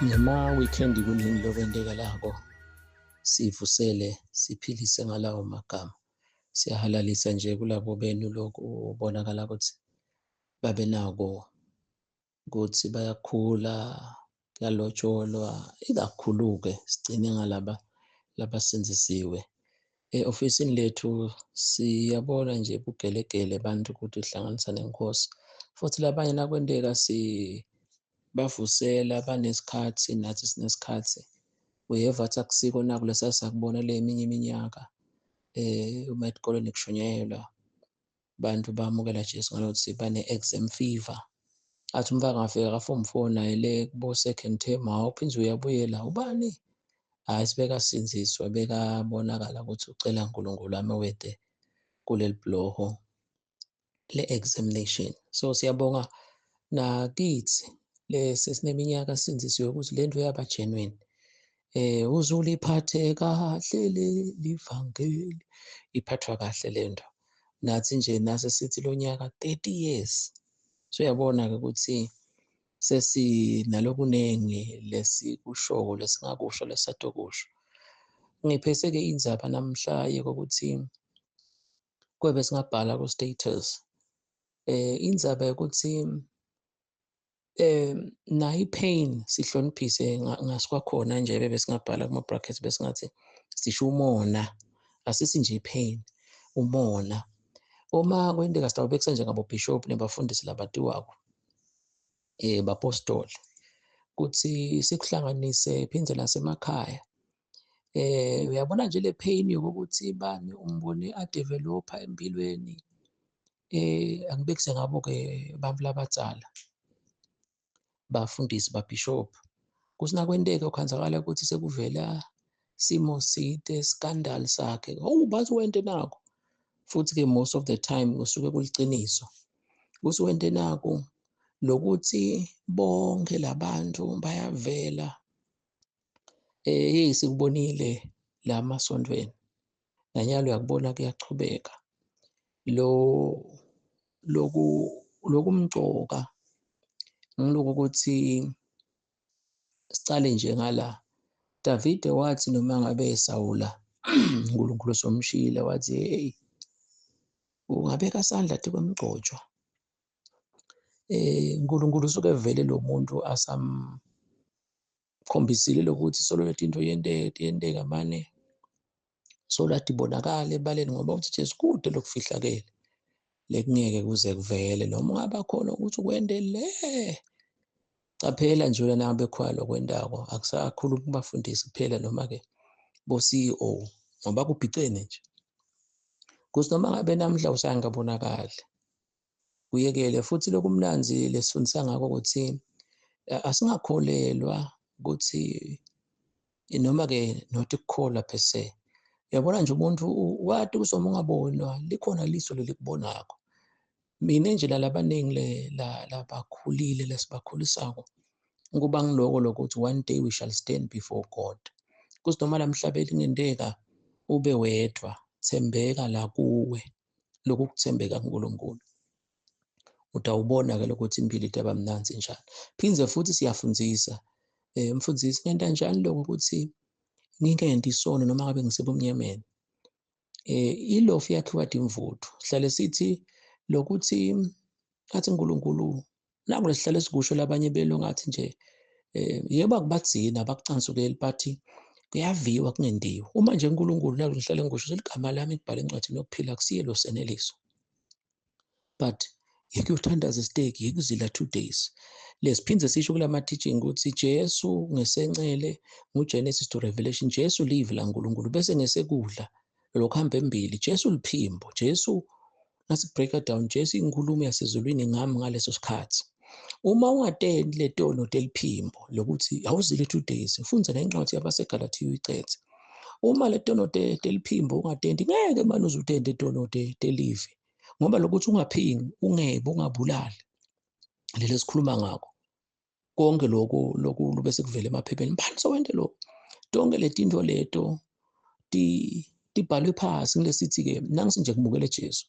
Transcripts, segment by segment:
Ngema-weekend kuningi lokwendekalako, sivusele siphilise ngalawo magama. Siyahalalisa nje kulabo benu lokhu kubonakala ukuthi babenako ukuthi bayakhula, kuyalotsholwa, ikakhulu-ke sigcine ngalaba labasindisiwe. Ofisini lethu siyabona nje bugelegele bantu ukuthi hlanganisa nenkosi. Futhi labanye nakwendeka bavusela banesikhathi, nathi sinesikhathi. Uyeva athi akusiko naku lesa sakubona le eminye iminyaka uma esikoleni kushunyayelwa bantu bamukela Jesu ngalokuthi bane-exam fever. Athi umfaka angafika ka-form 4 naye le kubo second term, awuphinde uyabuyela ubani? Hhayi sibekasinziswa bekabonakala ukuthi ucela uNkulunkulu amewede kuleli bhuloho le-examination. So siyabonga nakithi sesineminyaka sinzisiwe ukuthi le nto yaba genuine. Uzuliphathe kahle leli vangeli, iphathwa kahle le nto. Nathi nje nase sithi lo nyaka 30 years. So uyabona-ke ukuthi sesinalokuningi lesikushoko lesingakusho lesatokusho. Ngiphese-ke indzaba namhlanje kokuthi kwebe singabhala ku-status. Indzaba yokuthi nayo i-pain sihloniphise ngasikwakhona nje bebe singabhala kuma-brackets besingathi sisho umona, asithi nje i-pain, umona. Uma kwendeka sitawubekisa njengabobhishobhi nebafundisi labatiwako, bapostoli, ukuthi sikuhlanganise phindze nasemakhaya. Uyabona nje le pain yokuthi bani umbone adevelopha empilweni, angibekise ngabo-ke abantu labadzala, bafundisi babhishobhi. Kusinakwendeka kukhonzakala ukuthi sekuvela simo side, scandal sakhe. Hawu bathi wente nakho. Futhi-ke most of the time kusuke kuliciniso. Kuthi wente nakho lokuthi bonke labantu bayavela. Sikubonile la masontweni. Nanyalo uyakubona kuyachubeka. Loku mcoka ngiloku ukuthi sicale nje ngala. Davide wathi noma ngabe esawula uNkulunkulu somshila wathi hey, ungabeka isandla ati kwemgcotshwa. uNkulunkulu usuke evele lo muntu asamkhombisile lokuthi sololethi into yenteka mane solathi ibonakala ebaleni ngoba uthi Jesu kude lokufihlakele lekungeke kuze kuvele noma ungaba khona ukuthi ukwendele. Caphela nje wena nabe khona lokwendako akusakhulumi kubafundisi kuphela noma-ke bo-CEO ngoba kubhicene nje. Kuthi noma ngabe namhla usangabonakali uyekele futhi lokumnanzi lesifundisa ngako ukuthi asingakholelwa ukuthi noma-ke not ukukholwa per se. Uyabona nje umuntu wathi uzoma ungabonwa likhona liso lelikubonako. Mina nje lalabaningi labakhulile lesibakhulisako ukuba ngiloko lokuthi one day we shall stand before God. Kuthi noma la emhlabeni kungenteka ube wedwa, thembeka la kuwe lokhu kuthembeka kuNkulunkulu. Utawubona-ke ukuthi impilo itaba mnanzi njani. Phindze futhi siyafundzisa. Mfundisi ngenta kanjani lokho ukuthi ngingenti isono noma ngabe ngisebumnyameni. Ilofu yakhiwa imvuthu. Sihlale sithi lokuthi athi uNkulunkulu naku lesihlale sikusho labanye belo ngathi nje yebo akubadzina abakucansukeli bathi kuyaviwa kungendiwa. Uma nje uNkulunkulu naku ngihlale ngikusho seligama lami ngibhala encwadini yokuphila kusiyelo seneliso. But yeke uthandaze stake, yeke uzila 2 days. Lesiphindze sisho kulama teaching ukuthi Jesu ngesencele nguGenesis to Revelation. Jesu live la uNkulunkulu bese ngesekudla lokuhamba embili. Jesu liphimbo. Jesu nasi break down. Jesu inkulumo yasezulwini ngami ngaleso sikhathi. Uma ungatendi le tono teliphimbo lokuthi awuzile 2 days, ufundze nencwadi yabaseGalathiya uyicethe. Uma le tono teliphimbo ungatendi ngeke manje uzutende tono telive. Ngoba lokuthi ungaphingi, ungebe, ungabulali. Leli esikhuluma ngakho. Konke lokhu bese kuvela emaphepheni. Bani sowente lokho? Tonke letinto leto tibhalwe phasi ngilesithi-ke nansi nje kumukele Jesu.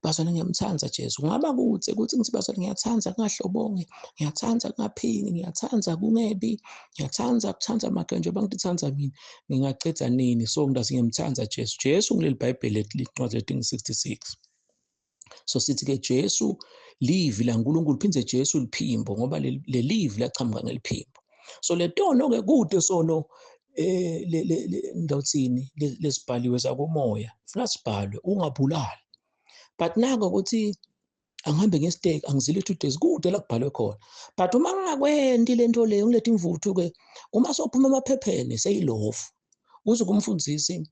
bazwana ngiyamthanda Jesu. Kungaba kude ukuthi ngithi bazwana ngiyathanza kungahlobonge, ngiyathanza kungaphini, ngiyathanza kungebi, ngiyathanza kuthanza amagama njengoba ngithanza mina, ngingaceda nini? So ngidazi ngiyamthanda Jesu. Jesu ngileli Bhayibheli lincwadi lethu 66. So sithi-ke Jesu livi laNkulunkulu, phindze Jesu liphimbo ngoba le livi lachamuka ngeliphimbo. So le tono-ke kude sono ngawuthini lesibhaliwe zakomoya funa sibhalwe ungabulali. But nako ukuthi angihambe ngesiteki angizile 2 days kude la kubhalwe khona. But uma ngingakwendi lento leyo ngilethe imvuthu-ke uma sophuma emaphepheni seyilofu. Uze kumfundisi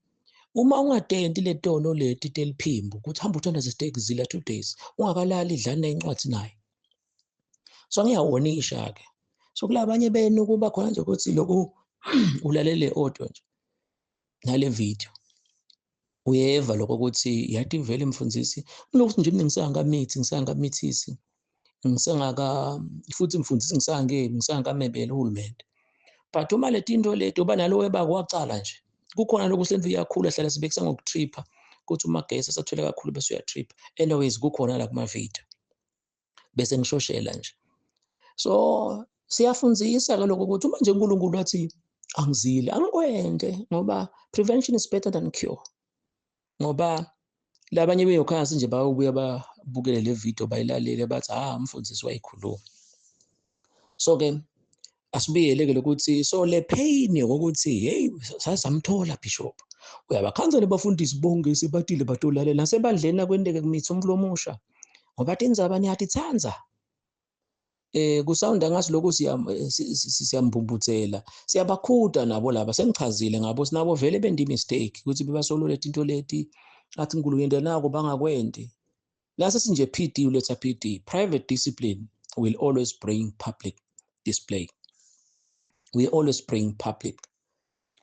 uma ungatenti le tono leti teliphimbo ukuthi hamba uthandaze isiteki zila 2 days ungakalali idlana nencwadi naye. So ngiyawonisha-ke. So kulabanye benu kuba khona nje ukuthi lokhu ulalele audio nje nale video uyeva lokho ukuthi yathi vele mfundisi kulokuthi nje mina ngisangamithisi futhi mfundisi ngisangamebele uhulumende. But uma leti into leti uba nalo weba kwacala nje kukhona lokhu senze iyakhula hlala sibekisa ngokutripha ukuthi umagesi asathwele kakhulu bese uyatripha. Anyways kukhona la kuma video bese ngishoshela nje. So siyafundzisa lokho ukuthi uma nje uNkulunkulu athi angizile angikwende ngoba prevention is better than cure. Ngoba labanye beyokhasi nje bayobuya babukele le video bayilalele bathi umfundisi wayikhuluma. So-ke asibiyeleke ukuthi so le pain yokuthi hey sasamthola bishop uyabakhanzela abafundisi bonke sebatile batolalela nasebandleni nakwendeke kumitha umvulo omusha ngoba tindzaba niyatithanza. Kusawunda ngathi lokho siyambumbuthela siyabakhuda nabo laba sengichazile ngabo sinabo vele bendi mistake ukuthi bebasolole into leti athi uNkulunkulu yena nako bangakwendi. Lase sinje PD uletha PD. Private discipline will always bring public display. We always bring public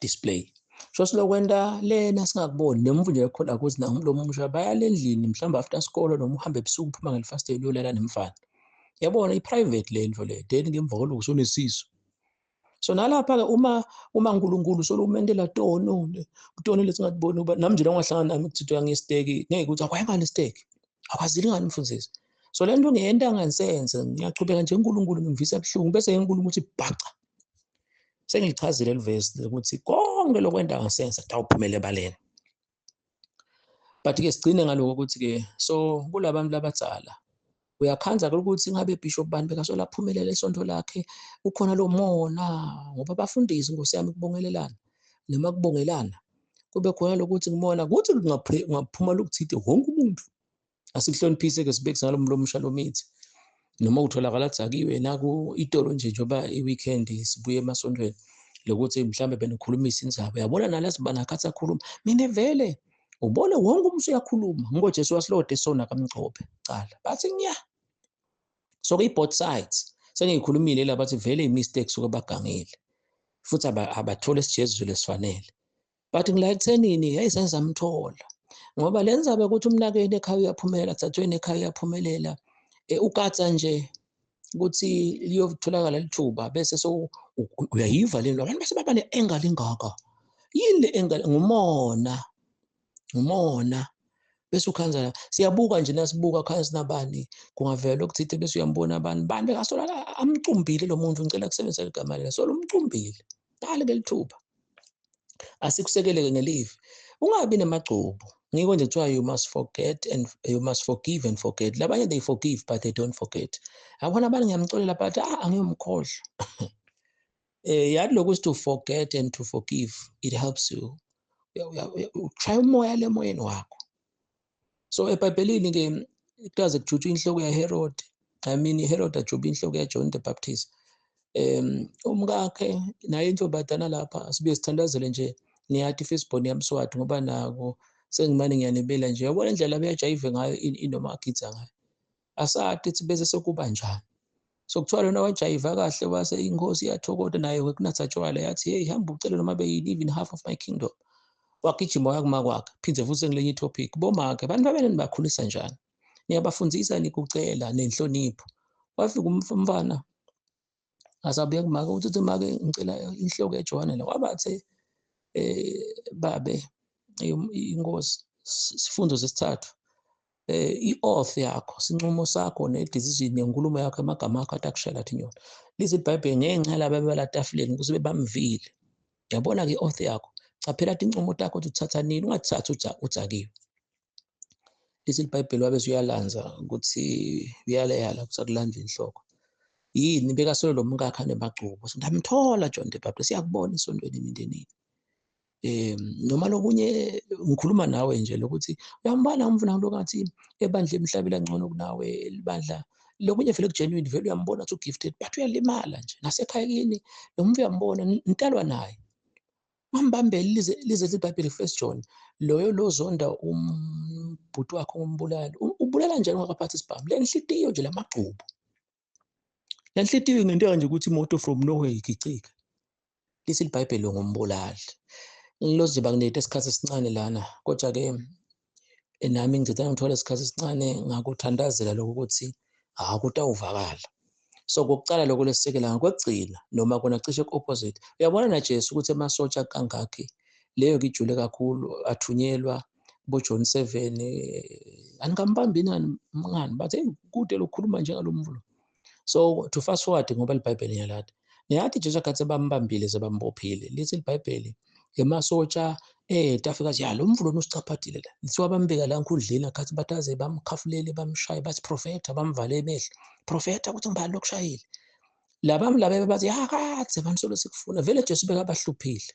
display. So silokwenda lena singakuboni nemvu nje khona ukuthi namlo omusha bayale endlini mhlawumbe after isikole noma uhambe ebusuku uphuma ngelifasteni uyolala nemfana. Yabona i-private le nto le then ngemva kwalokho sonesiso. So nalapha-ke uma uNkulunkulu solumendela tono lesingatiboni uba nami nje la ungahlangana nami kuthi uyangisteki ngeke ukuthi akwayangani isteki akwazili ngani mfundisi. So le nto ngiyenta nganisenze ngiyachubeka nje uNkulunkulu ngimvisa ebuhlungu bese uNkulunkulu uthi bhaca sengilichazile livesi ukuthi konke lokwenda ngisenza tawuphumela ebaleni. But-ke sigcine ngaloko ukuthi-ke so kulabantu labadzala uyakhanza ukuthi ngabe bishop bani bekasolaphumelela isonto lakhe ukhona lo mona ngoba abafundisi Nkosi yami kubongelelana noma kubongelana kube khona lokuthi ngimona ukuthi kungaphuma lokuthide wonke umuntu asikuhloniphise-ke sibekise ngalo mlomo shalomithi noma utholakala adzakiwe naku itolo nje njoba i-weekend sibuye emasontweni lokuthi mhlambe benikhulumisa indzaba yabona nala sibanakhathi akhuluma mina vele ubone wonke umuntu uyakhuluma ngoba Jesu wasilode sona kamgcophe cala bathi nya. So both sides sengiyikhulumile laba bathi vele i-mistakes okubagangile futhi abathole isijeziso lesifanele. But ngila ekuthenini hey senzamthola ngoba lenzabe ukuthi umnakeni ekhaya uyaphumelela thathweni ekhaya uyaphumelela ukatsa nje ukuthi liyotholakala lithuba bese so uyayiva lento abantu base baba ne-anger lingaka yini le-anger ngumona bese ukhanza siyabuka nje nasibuka khansi nabani kungavela ukuthi bese uyambona abantu bekasola amcumbile lo muntu ngicela kusebenzisa igama lelo so lumcumbile dale belithuba asikusekeleke ngelive ungabi nemagcubo ngiko nje kuthiwa you must forget and you must forgive and forget. Labanye they forgive but they don't forget. Abona abantu ngiyamxolela but angiyomkhohlwa. Yathi lokuthi to forget and to forgive it helps you. Try umoya lemoyeni wakho. So eBhayibhelini ke kuyaze kujutshwe inhloko yaHerod. Herod ajoba inhloko yaJohn the Baptist. Umkakhe naye intobadala lapha sibuye sithandazele nje niyathi firstborn yamswati ngoba nako sengimane ngiyanebela nje yabona indlela abeyajayive ngayo inoma agidza ngayo asati ukuthi bese sekuba njani. So kuthiwa lona wajayiva kahle wase inkosi yathokoda naye wekunatha tshwala yathi hey hamba ucela noma beyini even half of my kingdom. Wagijima yakuma kwakhe phindze futhi ngelinye itopic bomakhe abantu babene nibakhulisa njani niyabafundzisa nikucela nenhlonipho. Wafika umfana asabuya kumake uthi make ngicela inhloko yaJohane la wabathe babe inkosi sifundo sesithathu i-oath yakho, sinqumo sakho ne-decision nenkulumo yakho, amagama akho atakushela athi inyoni. Lithi iBhayibheli ngenxa yalaba bebalatafuleni ukuze bamvile. Yabona-ke i-oath yakho, caphela incumo takho ukuthi uthatha nini, ungathathi udzakiwe. Lithi iBhayibheli wabe uyalanza ukuthi uyaleyala ukuthi akulandle inhloko. Yini bekasolo lo mkakha nemacubo, ngamthola John the Baptist, siyakubona esontweni emindenini. Noma lokunye ngikhuluma nawe nje lokuthi uyambala umfana lokathi ebandla emhlabeni angcono kunawe libandla lokunye vele kugenuine vele uyambona ukuthi ugifted but uyalimala nje nasekhaya kini nomfu uyambona nitalwa naye. Mambambele lize iBhayibheli 1 John loyo lozonda umbhuti wakho umbulala ubulala njani ungakaphathi isibhamu lenhlitiyo nje lamacubo. Lenhlitiyo ngento nje ukuthi imoto from nowhere igicika. Lithi iBhayibheli ngombulali. Ngiloziba kunethe isikhathi esincane lana kodwa-ke nami ngizithanda ngithola isikhathi esincane ngakuthandazela lokho ukuthi kutawuvakala. So kokucala lokho lesisekela ngakwegcina noma kona cishe ku-opposite. Uyabona naJesu ukuthi emasotsha kangakhi leyo ngijule kakhulu athunyelwa boJohn 7 anikambambi ngani bathi kude lokukhuluma njengalo mvulo. So to fast forward ngoba iBhayibheli ngiyalada neyathi Jesu akathi bambambile sebambophile lithi iBhayibheli emasotsha tafikazi lo mvulo nosicaphathile la lithiwa bambeka la nkundleni akathi bataze bamkhafulele bamshaye bathi profeta bamvale emehlo profeta ukuthi ngibani lokushayile laba bathi akathi banisolo sikufuna vele Jesu bekabahluphile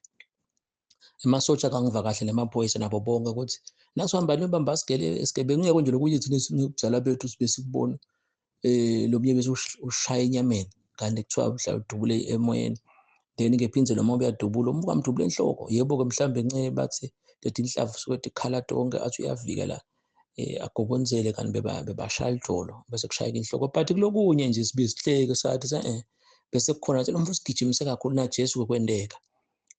emasotsha kangiva kahle nemaphoyisa nabo bonke ukuthi nasihamba nibamba esigebengu ngeke nje lokuthi thina singubuzala bethu sibe sikubona lo mnye bese ushaya enyameni kanti kuthiwa mhla udubule emoyeni then ngephinze noma uyadubula umuka mdubule enhloko yebo-ke mhlambe nceke bathi lethi inhlavu sokuthi ikhala tonke athi uyafika la agogonzele kanti bebashaya idolo bese kushayeka inhloko but kulokunye nje sibe sihleke sathi bese kukhona athi lo mfo sigijimise kakhulu naJesu kokwendeka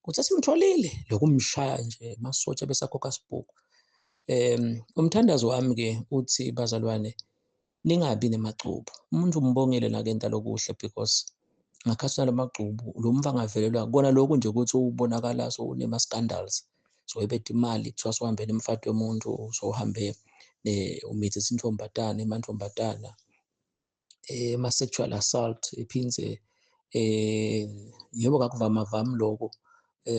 kuthi simtholile lokumshaya nje masotsha bese akhokha sibhuku. Umthandazo wami-ke uthi bazalwane ningabi nemacubo umuntu umbongele nakenta lokuhle because ngakhathi nalamacubo lo mva ngavelelwa kona lokhu nje ukuthi ubonakala so unema-scandals so ebethe imali kuthiwa sohambele emfati womuntu so uhambe umithe intombatana emantombatana ama-sexual assault iphinze yebo kakuvamavami lokho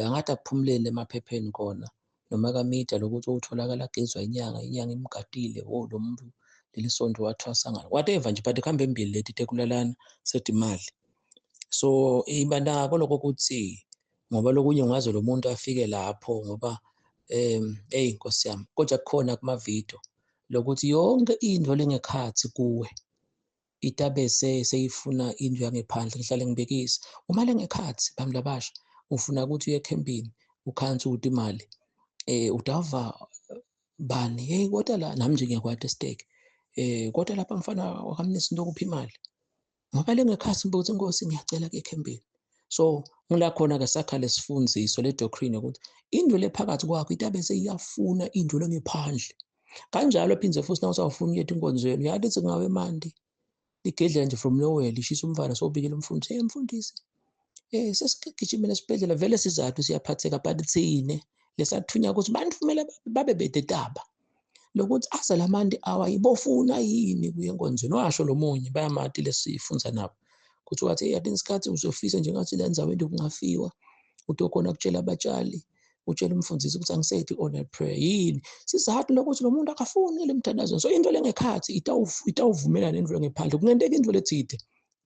angathi akuphumulele emaphepheni khona noma kamedia lokuthi utholakala agezwa inyanga imgadile lo muntu leli sonto wathwasa ngalo whatever nje but kuhambe embili lethi tekulalana sethi imali. So ibanako lokho ukuthi ngoba lokunye ngaze lo muntu afike lapho ngoba Nkosi yami kodwa kukhona kuma-video lokuthi yonke into lengekhathi kuwe itabe seyifuna indlu yangephandle ngihlale ngibekisa uma lengekhathi bami labasha ufuna ukuthi uye ekhempini ukhansi ukuthi imali utava bani kodwa la nami nje ngiyakwata steak kodwa lapha mfana wakamnisi into kuphi imali ngoba lengekhathi mbuthi Nkosi ngiyacela ke ekhempini. So ngila khona-ke sakha lesifundiso le doctrine ukuthi indlu lephakathi kwakho itabe seyiyafuna indlu lengephandle kanjalo phinze futhi na usawufuna uyetha inkonzweni uyathi kungawe mandi ligedlela nje from nowhere lishisa umfana sobikela umfundisi mfundisi sesigijimela esibhedlela vele sizathu siyaphatheka but thine lesathunya ukuthi bantu kumele babe bedetaba lokuthi aza lamandi awayibofuna yini kuye enkonzweni washo lo munye bayamati lesifunza nabo kuthi wathi yathi isikhathi uzofisa njengathi lenzaweni kungafiwa utokhona kutshela abatshali utshela umfundisi ukuthi angisethi honor prayer yini sizathu lokuthi lo muntu akafuni lemthandazweni so into lengekhathi itawuvumelana nendlu ngephandle kungenteka indlu lethide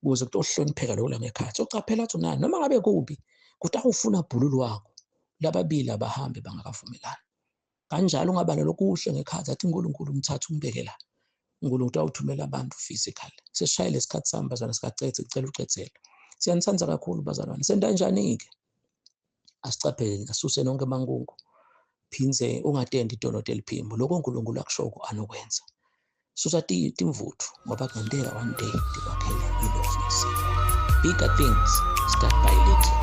ukuze kutohlonipheka lo langekhathi ocaphela athi nani noma ngabe kubi kutawufuna bhululu wakho lababili abahambe bangakavumelani kanjalo ungaba nalokuhle ngekhathi athi uNkulunkulu umthatha umbeke la uNkulunkulu utawuthumela abantu physically sesishayile isikhathi sami bazalwane sikacethe sicela ucethela siyanithanza kakhulu bazalwane sentanjani-ke asicaphele asuse nonke amangungu phinze ungatendi idoloti eliphimbo lokho uNkulunkulu akushoko anokwenza susa timvuthu ngoba kungenteka one day ndikwakhele ilofisi bigger things start by little.